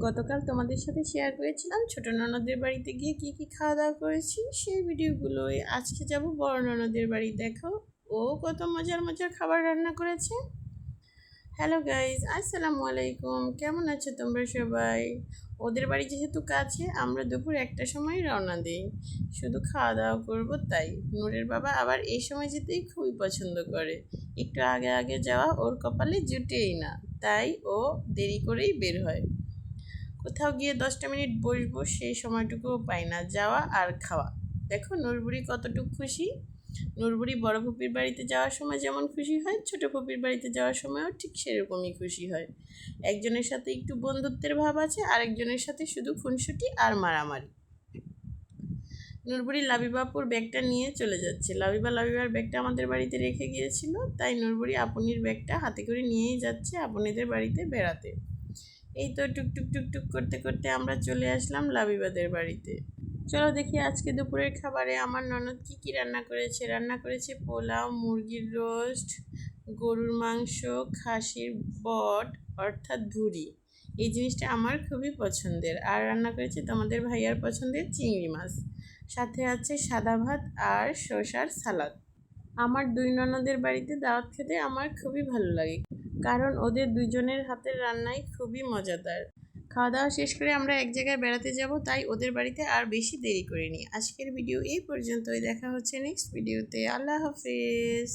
গতকাল তোমাদের সাথে শেয়ার করেছিলাম ছোট ননদের বাড়িতে গিয়ে কি কি খাওয়া দাওয়া করেছি, সেই ভিডিওগুলোই আজকে যাব বড় ননদের বাড়ি। দেখো ও কত মজার মজার খাবার রান্না করেছে। হ্যালো গাইজ, আসসালামু আলাইকুম। কেমন আছো তোমরা সবাই? ওদের বাড়ি যেহেতু কাছে, আমরা দুপুর 1টার সময় রওনা দিই, শুধু খাওয়া দাওয়া করবো তাই। নূরের বাবা আবার এই সময় যেতেই খুবই পছন্দ করে। একটু আগে আগে যাওয়া ওর কপালে জুটেই না, তাই ও দেরি করেই বের হয়। কোথাও গিয়ে 10টা মিনিট বসবো সেই সময়টুকুও পাই না, যাওয়া আর খাওয়া। দেখো নূরবুড়ি কতটুকু খুশি। নূরবুড়ি বড় ফুপির বাড়িতে যাওয়ার সময় যেমন খুশি হয়, ছোট ফুপির বাড়িতে যাওয়ার সময়ও ঠিক সেরকমই খুশি হয়। একজনের সাথে একটু বন্ধুত্বের ভাব আছে, আরেকজনের সাথে শুধু খুনসুটি আর মারামারি। নূরবুড়ি লাবিবাপুর ব্যাগটা নিয়ে চলে যাচ্ছে। লাবিবার ব্যাগটা আমাদের বাড়িতে রেখে গিয়েছিল, তাই নূরবুড়ি আপনির ব্যাগটা হাতে করে নিয়েই যাচ্ছে আপনিদের বাড়িতে বেড়াতে। এই তো টুকটুক টুকটুক করতে করতে আমরা চলে আসলাম লাবিবাদের বাড়িতে। চলো দেখি আজকে দুপুরের খাবারে আমার ননদ কি কি রান্না করেছে। রান্না করেছে পোলাও, মুরগির রোস্ট, গরুর মাংস, খাসির বট অর্থাৎ ভুড়ি। এই জিনিসটা আমার খুবই পছন্দের। আর রান্না করেছে তোমাদের ভাইয়ার পছন্দের চিংড়ি মাছ। সাথে আছে সাদা ভাত আর শসার সালাদ। আমার দুই ননদের বাড়িতে দাওয়াত খেতে আমার খুবই ভালো লাগে, কারণ ওদের দুইজনের হাতের রান্নাই খুবই মজাদার। খাওয়া দাওয়া শেষ করে আমরা এক জায়গায় বেড়াতে যাব, তাই ওদের বাড়িতে আর বেশি দেরি করিনি। আজকের ভিডিও এই পর্যন্তই, দেখা হচ্ছে নেক্সট ভিডিওতে। আল্লাহ হাফেজ।